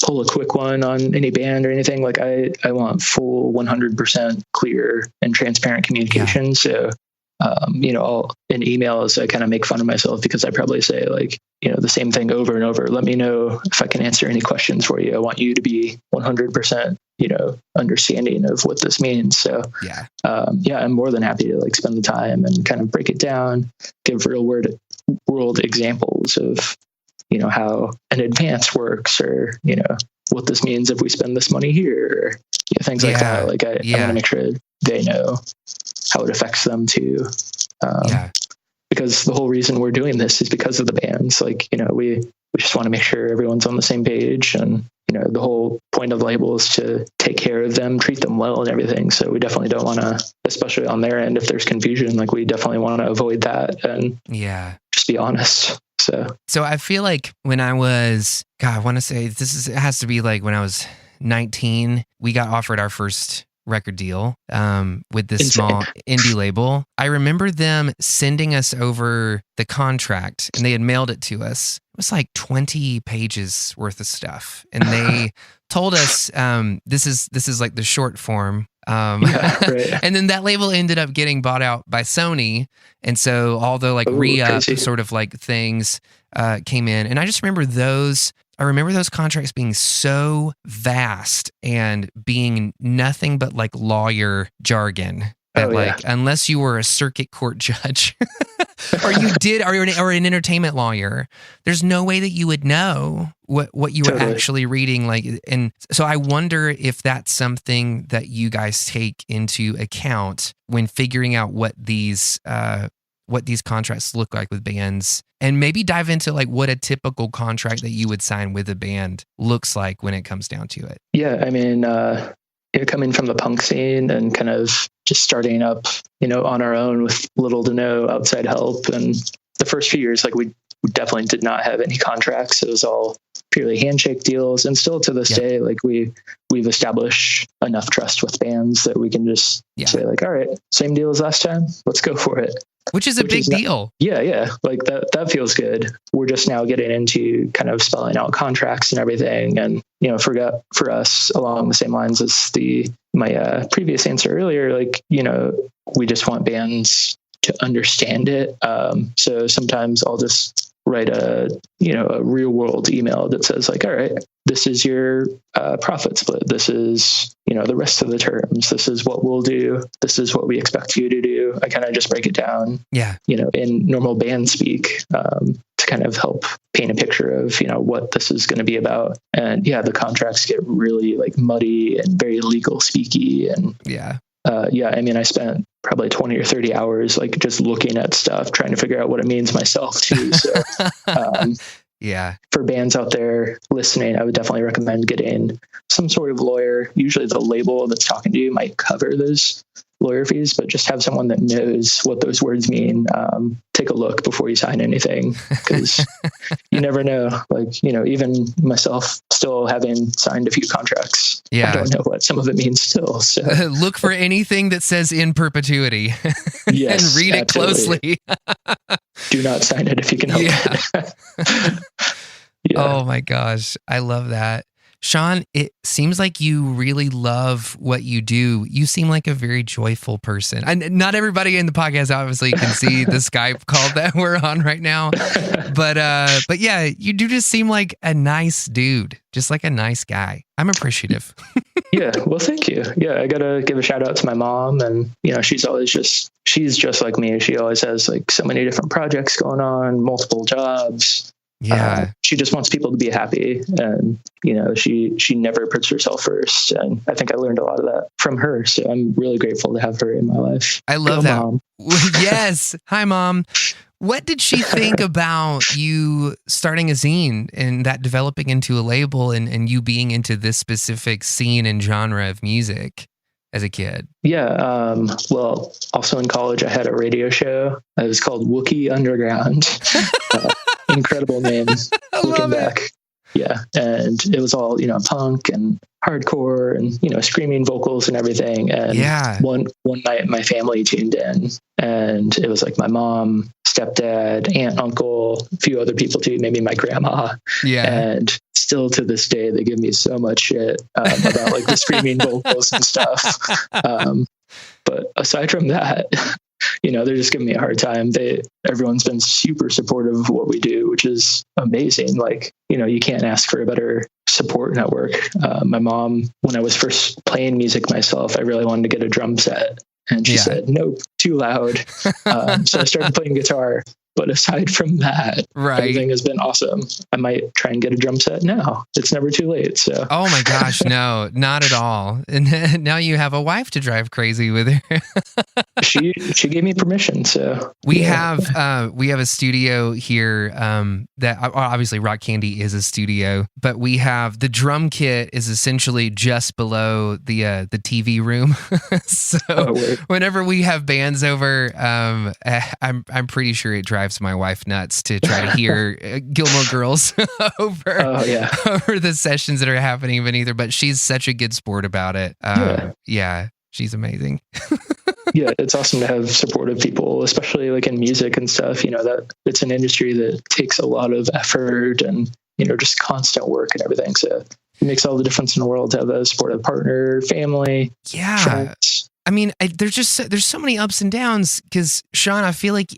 pull a quick one on any band or anything. I want full 100% clear and transparent communication. So in emails, I kind of make fun of myself because I probably say the same thing over and over. Let me know if I can answer any questions for you. I want you to be 100% understanding of what this means. So I'm more than happy to like spend the time and kind of break it down, give real world examples of, how an advance works, or, what this means if we spend this money here, or, things like that. Like I want to make sure they know how it affects them too. Because the whole reason we're doing this is because of the bands. Like, we just want to make sure everyone's on the same page, and, the whole point of the label is to take care of them, treat them well and everything. So we definitely don't want to, especially on their end, if there's confusion, like we definitely want to avoid that and just be honest. So I feel like when I was, I want to say it has to be like when I was 19, we got offered our first record deal with this small indie label. I remember them sending us over the contract, and they had mailed it to us. It was like 20 pages worth of stuff, and they told us this is like the short form. And then that label ended up getting bought out by Sony, and so all the like re-up sort of like things came in, and I just remember those. I remember those contracts being so vast and being nothing but like lawyer jargon that unless you were a circuit court judge or you did, or an entertainment lawyer, there's no way that you would know what you were actually reading. Like, and so I wonder if that's something that you guys take into account when figuring out what these contracts look like with bands, and maybe dive into like what a typical contract that you would sign with a band looks like when it comes down to it. Yeah. I mean, coming from the punk scene and kind of just starting up, on our own with little to no outside help. And the first few years, like we definitely did not have any contracts. It was all purely handshake deals. And still to this day, like we've established enough trust with bands that we can just say like, all right, same deal as last time. Let's go for it. Which is a big deal. Yeah. Like that feels good. We're just now getting into kind of spelling out contracts and everything. And, for us, along the same lines as my previous answer earlier, like, we just want bands to understand it. So sometimes I'll just write a real world email that says like, all right, this is your profit split. This is, the rest of the terms. This is what we'll do. This is what we expect you to do. I kind of just break it down, in normal band speak, to kind of help paint a picture of, what this is going to be about. And the contracts get really like muddy and very legal speaky. And I mean, I spent probably 20 or 30 hours, like just looking at stuff, trying to figure out what it means myself too. So, for bands out there listening, I would definitely recommend getting some sort of lawyer. Usually the label that's talking to you might cover those lawyer fees, but just have someone that knows what those words mean. Take a look before you sign anything, because you never know. Like, even myself still having signed a few contracts, I don't know what some of it means still. So look for anything that says in perpetuity and read it closely. Do not sign it if you can help it. Oh my gosh. I love that. Sean, it seems like you really love what you do. You seem like a very joyful person. And not everybody in the podcast obviously can see the Skype call that we're on right now. But yeah, you do just seem like a nice dude, just like a nice guy. I'm appreciative. Well, thank you. I got to give a shout out to my mom, and she's just like me. She always has like so many different projects going on, multiple jobs. She just wants people to be happy, and she never puts herself first, and I think I learned a lot of that from her, so I'm really grateful to have her in my life. I love that, Mom. Yes. Hi, Mom. What did she think about you starting a zine and that developing into a label, and you being into this specific scene and genre of music as a kid? Well, also in college I had a radio show. It was called Wookiee Underground. Incredible name looking back. And it was all punk and hardcore and screaming vocals and everything. And one night my family tuned in, and it was like my mom, stepdad, aunt, uncle, a few other people too, maybe my grandma. And still to this day they give me so much shit about like the screaming vocals and stuff. But aside from that, they're just giving me a hard time. Everyone's been super supportive of what we do, which is amazing. Like, you can't ask for a better support network. My mom, when I was first playing music myself, I really wanted to get a drum set. And she said, nope, too loud. So I started playing guitar. But aside from that, everything has been awesome. I might try and get a drum set now. It's never too late. So. Oh my gosh, no, not at all. And now you have a wife to drive crazy with her. She gave me permission. So we have a studio here that obviously Rock Candy is a studio, but we have the drum kit is essentially just below the TV room. So whenever we have bands over, I'm pretty sure it drives my wife nuts to try to hear Gilmore Girls over the sessions that are happening beneath her, but she's such a good sport about it. She's amazing. Yeah, it's awesome to have supportive people, especially like in music and stuff. That it's an industry that takes a lot of effort and just constant work and everything. So it makes all the difference in the world to have a supportive partner, family, friends. I mean, there's so many ups and downs because Sean, I feel like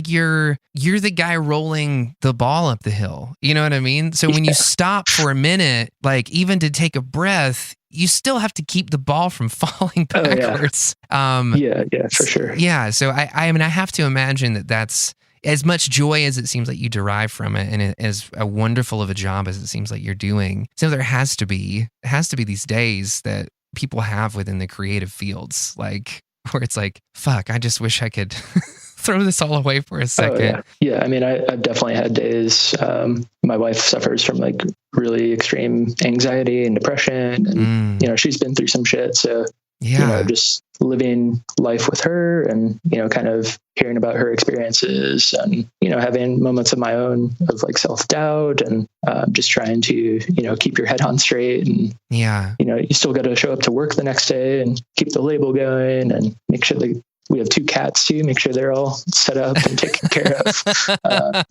you're the guy rolling the ball up the hill. You know what I mean? So when you stop for a minute, like even to take a breath, you still have to keep the ball from falling backwards. Yeah, for sure. Yeah. So I mean, I have to imagine that that's as much joy as it seems like you derive from it, and as a wonderful of a job as it seems like you're doing. So there has to be these days that people have within the creative fields, like where it's like, fuck, I just wish I could throw this all away for a second. Yeah. I mean, I've definitely had days. My wife suffers from like really extreme anxiety and depression, and she's been through some shit. So just living life with her and kind of hearing about her experiences and having moments of my own of like self-doubt and just trying to keep your head on straight, and you still got to show up to work the next day and keep the label going and make sure that we have 2 cats too, make sure they're all set up and taken care of.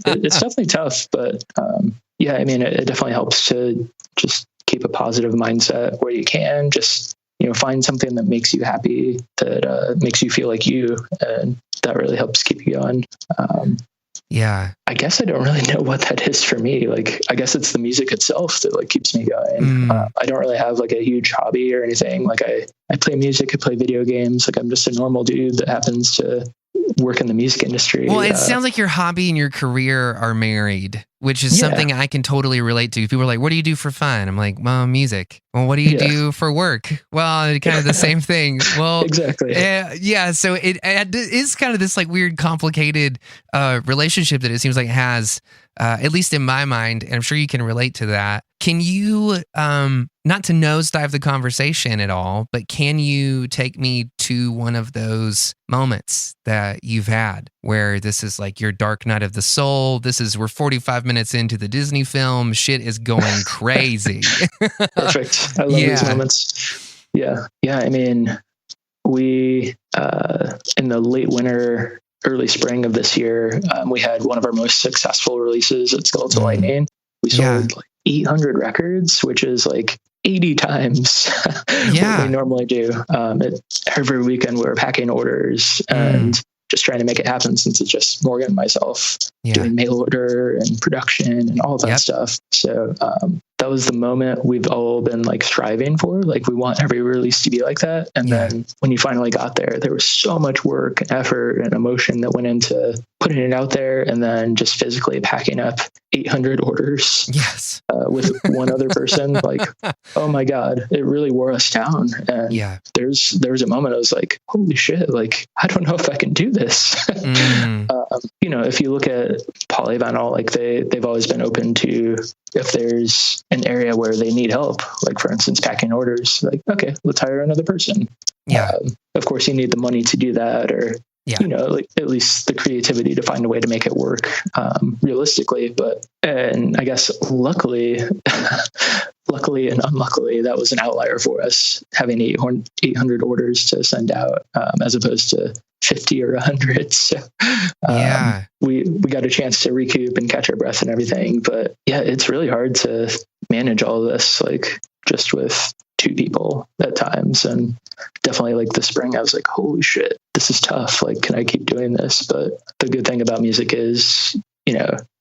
It's definitely tough, but I mean, it definitely helps to just keep a positive mindset where you can. Just find something that makes you happy, that makes you feel like you, and that really helps keep you going. I guess I don't really know what that is for me. Like, I guess it's the music itself that like keeps me going. I don't really have like a huge hobby or anything. Like I play music, I play video games. Like I'm just a normal dude that happens to work in the music industry. Well, it sounds like your hobby and your career are married, which is something I can totally relate to. People are like, what do you do for fun? I'm like, well, music. Well, what do you do for work? Well, kind of the same thing. Well, exactly. So it is kind of this like weird, complicated relationship that it seems like it has, at least in my mind, and I'm sure you can relate to that. Can you, not to nosedive the conversation at all, but can you take me to one of those moments that you've had where this is like your dark night of the soul? We're 45 minutes into the Disney film. Shit is going crazy. Perfect. I love these moments. Yeah. I mean, we, in the late winter, early spring of this year, we had one of our most successful releases at Skeletal Lightning. We sold like 800 records, which is like 80 times what we normally do. Every weekend we were packing orders and just trying to make it happen, since it's just Morgan and myself doing mail order and production and all of that stuff. So that was the moment we've all been like striving for. Like we want every release to be like that. And then when you finally got there was so much work and effort and emotion that went into putting it out there, and then just physically packing up 800 orders with one other person. Like, oh my God, it really wore us down. And there was a moment I was like, holy shit, like, I don't know if I can do this. If you look at Polyvinyl, like they've always been open to, if there's an area where they need help, like for instance, packing orders, like, okay, let's hire another person. Of course you need the money to do that, or like at least the creativity to find a way to make it work realistically. And I guess luckily and unluckily, that was an outlier for us, having 800 orders to send out as opposed to 50 or 100. So we got a chance to recoup and catch our breath and everything. But it's really hard to manage all of this, like just with 2 people at times. And definitely like the spring, I was like, holy shit, this is tough. Like, can I keep doing this? But the good thing about music is,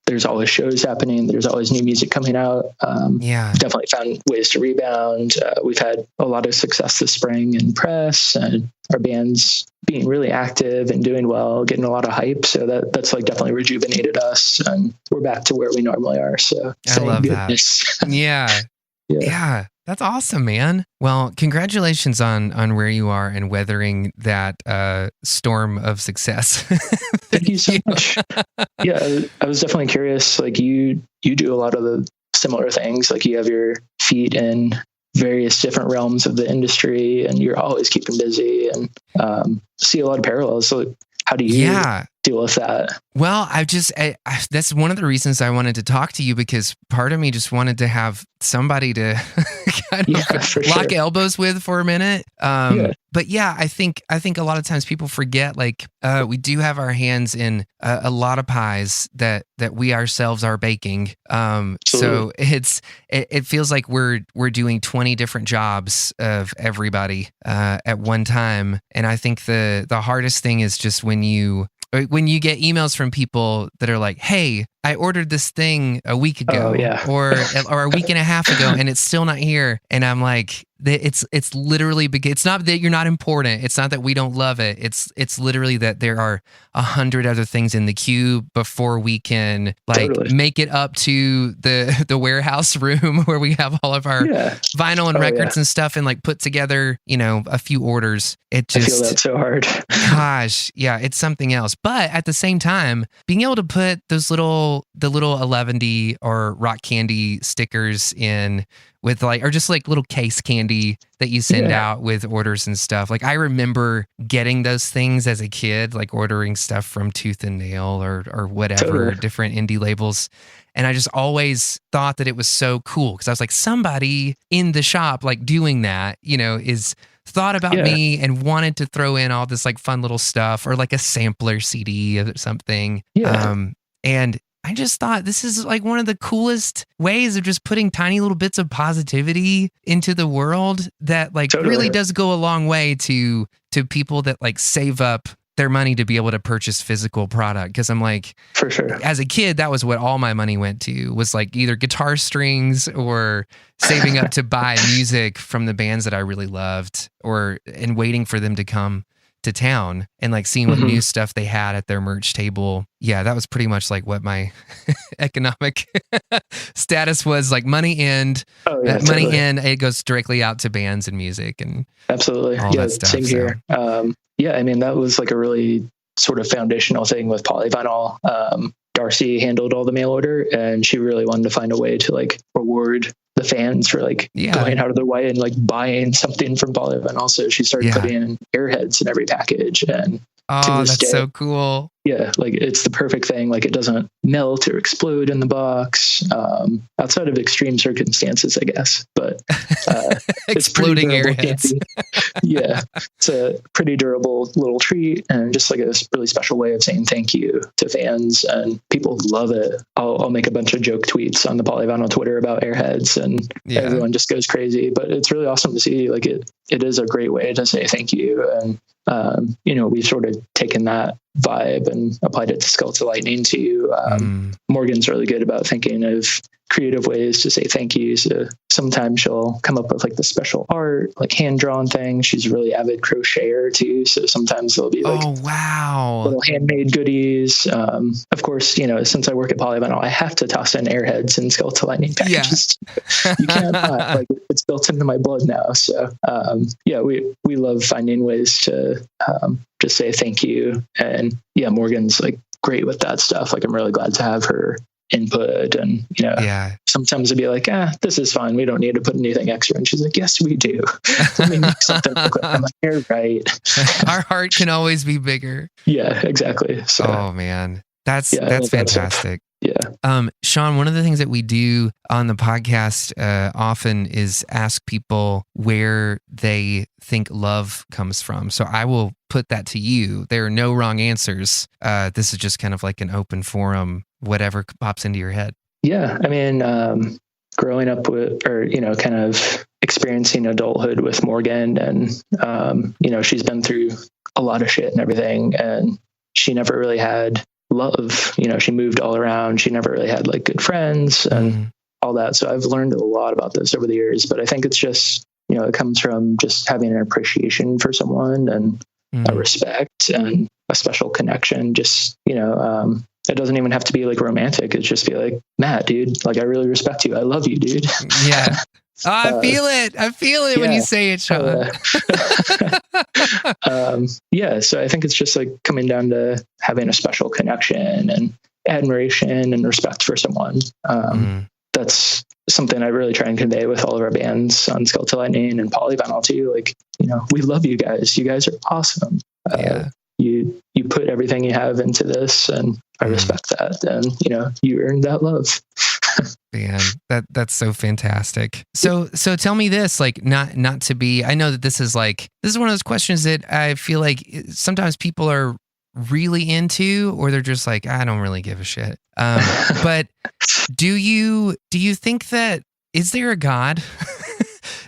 there's always shows happening. There's always new music coming out. Definitely found ways to rebound. We've had a lot of success this spring in press, and our band's being really active and doing well, getting a lot of hype. So that's like definitely rejuvenated us, and we're back to where we normally are. So I love that. Yeah. That's awesome, man. Well, congratulations on where you are and weathering that storm of success. Thank you so much. Yeah, I was definitely curious. Like you do a lot of the similar things. Like you have your feet in various different realms of the industry, and you're always keeping busy, and see a lot of parallels. So how do you deal with that? Well, that's one of the reasons I wanted to talk to you, because part of me just wanted to have somebody to kind of lock elbows with for a minute. But yeah, I think a lot of times people forget, like, we do have our hands in a lot of pies that we ourselves are baking. So it feels like we're doing 20 different jobs of everybody at one time. And I think the hardest thing is just when you get emails from people that are like, hey, I ordered this thing a week ago or a week and a half ago, and it's still not here. And I'm like, it's literally, it's not that you're not important. It's not that we don't love it. It's literally that there are 100 other things in the queue before we can make it up to the warehouse room where we have all of our vinyl and records and stuff, and like put together, a few orders. It just, I feel that so hard. Gosh, yeah, it's something else. But at the same time, being able to put the little 11ty or rock candy stickers in with or just like little case candy that you send out with orders and stuff. Like I remember getting those things as a kid, like ordering stuff from Tooth and Nail or whatever, different indie labels. And I just always thought that it was so cool, because I was like, somebody in the shop like doing that, is thought about me and wanted to throw in all this like fun little stuff, or like a sampler CD or something. And I just thought this is like one of the coolest ways of just putting tiny little bits of positivity into the world that like really does go a long way to people that like save up their money to be able to purchase physical product. Because I'm like, for sure, as a kid, that was what all my money went to, was like either guitar strings or saving up to buy music from the bands that I really loved, and waiting for them to come to town and like seeing what new stuff they had at their merch table. Yeah, that was pretty much like what my economic status was. Like money in, it goes directly out to bands and music and absolutely all that stuff. Same here. I mean, that was like a really sort of foundational thing with Polyvinyl. Darcy handled all the mail order, and she really wanted to find a way to like reward the fans for like going out of their way and like buying something from Polyvinyl. So she started putting in airheads in every package, and that's so cool. Yeah, like it's the perfect thing. Like it doesn't melt or explode in the box, outside of extreme circumstances, I guess. But exploding airheads. It's a pretty durable little treat, and just like a really special way of saying thank you to fans, and people love it. I'll make a bunch of joke tweets on the Polyvinyl Twitter about airheads, and everyone just goes crazy. But it's really awesome to see. Like it is a great way to say thank you, and we've sort of taken that vibe and applied it to Skeletal Lightning too. Morgan's really good about thinking of creative ways to say thank you. So sometimes she'll come up with like the special art, like hand-drawn things. She's a really avid crocheter too. So sometimes there'll be like little handmade goodies. Of course, since I work at Polyvinyl, I have to toss in airheads and Skeletal Lightning packages. You can't not, like it's built into my blood now. So we love finding ways to just say thank you. And Morgan's like great with that stuff. Like I'm really glad to have her input, and sometimes I'd be like, this is fine, we don't need to put anything extra, and she's like, yes we do. Let me make something look like. I'm like, you're right. Our heart can always be bigger. Yeah, exactly. So oh man, that's fantastic. Sean, one of the things that we do on the podcast often is ask people where they think love comes from. So I will put that to you. There are no wrong answers. This is just kind of like an open forum, whatever pops into your head. Yeah. I mean, growing up with, kind of experiencing adulthood with Morgan, and, she's been through a lot of shit and everything, and she never really had love. You know, she moved all around. She never really had like good friends and all that. So I've learned a lot about this over the years, but I think it's just, you know, it comes from just having an appreciation for someone and a respect and a special connection. Just, you know, it doesn't even have to be like romantic. It's just be like, Matt, dude, like I really respect you. I love you, dude. Yeah. Oh, I feel it. I feel it when you say it, Sean. Yeah. So I think it's just like coming down to having a special connection and admiration and respect for someone. That's something I really try and convey with all of our bands on Skeletal Lightning and Polyvinyl too. Like, you know, we love you guys. You guys are awesome. You put everything you have into this, and I respect that. And, you know, you earned that love. Man, that's so fantastic. So tell me this, like, not to be, I know that this is one of those questions that I feel like sometimes people are really into, or they're just like, I don't really give a shit. But do you think that, is there a God?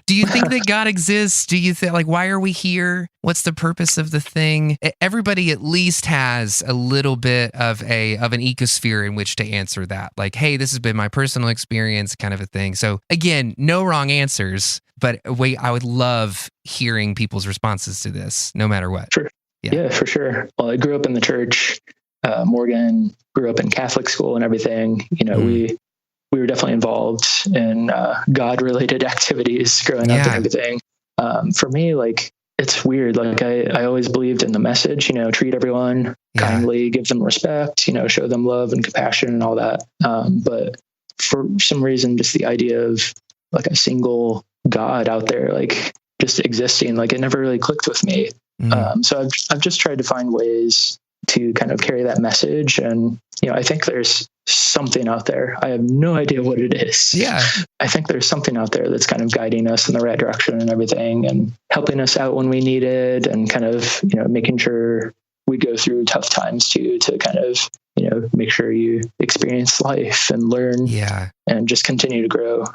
Do you think that God exists? Do you think, like, why are we here? What's the purpose of the thing? Everybody at least has a little bit of an ecosphere in which to answer that. Like, hey, this has been my personal experience, kind of a thing. So again, no wrong answers, but I would love hearing people's responses to this, no matter what. Sure. Yeah, for sure. Well, I grew up in the church. Morgan grew up in Catholic school and everything. You know, we were definitely involved in God-related activities growing up and everything. For me, like, it's weird. Like, I always believed in the message, you know, treat everyone kindly, give them respect, you know, show them love and compassion and all that. But for some reason, just the idea of like a single God out there, like just existing, like it never really clicked with me. So I've just tried to find ways to kind of carry that message. And, you know, I think there's something out there. I have no idea what it is. Yeah. I think there's something out there that's kind of guiding us in the right direction and everything, and helping us out when we need it, and kind of, you know, making sure we go through tough times too, to kind of, you know, make sure you experience life and learn and just continue to grow.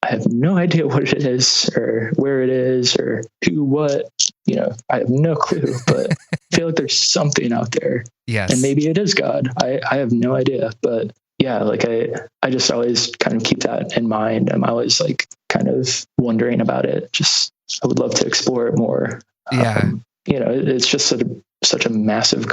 I have no idea what it is or where it is or who, what, you know, I have no clue, but I feel like there's something out there. Yes. And maybe it is God. I have no idea, but yeah, like I just always kind of keep that in mind. I'm always like kind of wondering about it. Just, I would love to explore it more. Yeah. You know, it's just such a massive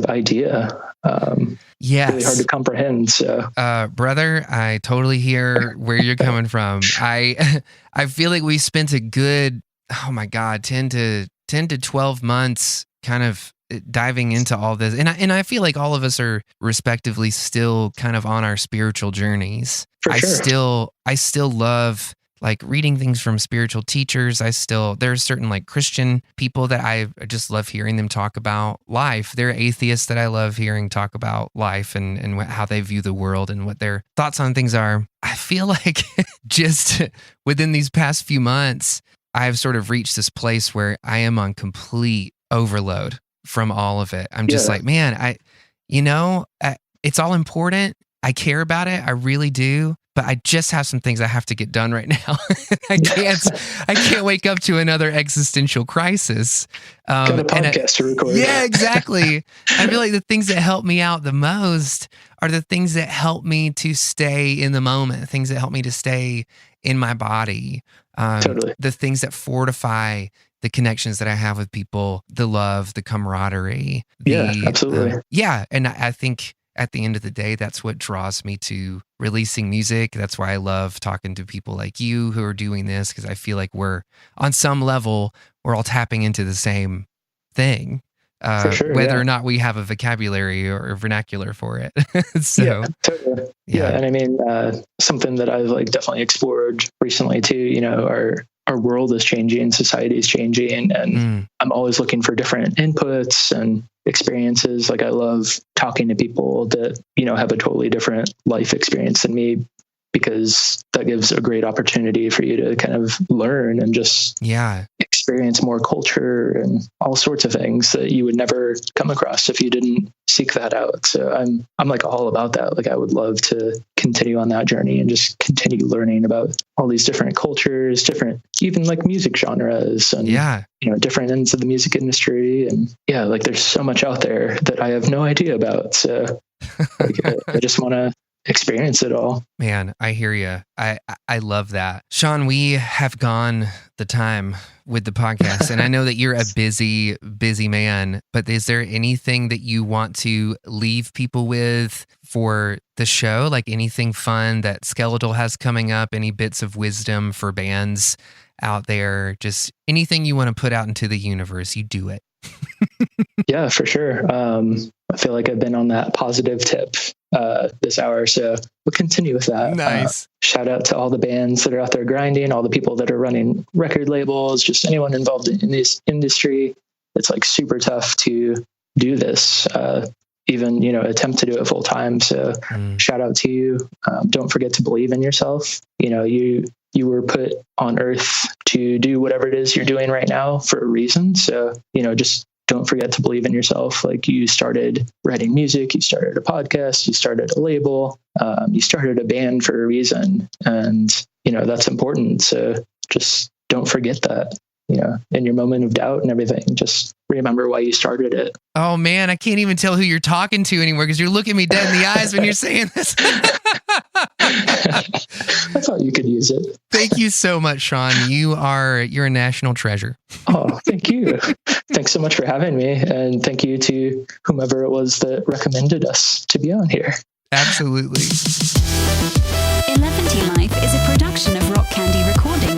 idea. Really hard to comprehend. So, brother, I totally hear where you're coming from. I feel like we spent a good, 10 to 12 months kind of diving into all this. And I feel like all of us are respectively still kind of on our spiritual journeys. For sure. I still love like reading things from spiritual teachers. There's certain like Christian people that I just love hearing them talk about life. There are atheists that I love hearing talk about life and how they view the world and what their thoughts on things are. I feel like just within these past few months, I've sort of reached this place where I am on complete overload from all of it. I'm just like, man, it's all important. I care about it. I really do. But I just have some things I have to get done right now. I can't wake up to another existential crisis. Got a podcast to record. Yeah, exactly. I feel like the things that help me out the most are the things that help me to stay in the moment, things that help me to stay in my body. Totally. The things that fortify the connections that I have with people, the love, the camaraderie. Absolutely. And I think at the end of the day, that's what draws me to releasing music. That's why I love talking to people like you who are doing this, because I feel like we're, on some level, we're all tapping into the same thing, for sure, whether or not we have a vocabulary or vernacular for it. So, totally. And I mean, something that I've like definitely explored recently too, you know, our world is changing, society is changing, and I'm always looking for different inputs and experiences. Like I love talking to people that, you know, have a totally different life experience than me, because that gives a great opportunity for you to kind of learn and just experience more culture and all sorts of things that you would never come across if you didn't seek that out. So I'm like all about that. Like I would love to continue on that journey and just continue learning about all these different cultures, different, even like music genres and, different ends of the music industry. And like there's so much out there that I have no idea about. So like, I just want to experience it all. Man, I hear you. I love that. Sean, we have gone the time with the podcast, and I know that you're a busy man, but is there anything that you want to leave people with for the show? Like anything fun that Skeletal has coming up, any bits of wisdom for bands out there, just anything you want to put out into the universe, you do it. Yeah, for sure. I feel like I've been on that positive tip this hour, so we'll continue with that. Nice. Shout out to all the bands that are out there grinding, all the people that are running record labels, just anyone involved in this industry. It's like super tough to do this, even, attempt to do it full time. So shout out to you. Don't forget to believe in yourself. You were put on earth to do whatever it is you're doing right now for a reason. So, just don't forget to believe in yourself. Like you started writing music, you started a podcast, you started a label, you started a band for a reason. And, that's important. So just don't forget that, in your moment of doubt and everything, just remember why you started it. Oh man, I can't even tell who you're talking to anymore because you're looking me dead in the eyes when you're saying this. I thought you could use it. Thank you so much, Sean. You're a national treasure. Oh, thank you. Thanks so much for having me. And thank you to whomever it was that recommended us to be on here. Absolutely. 11T Life is a production of Rock Candy Recording.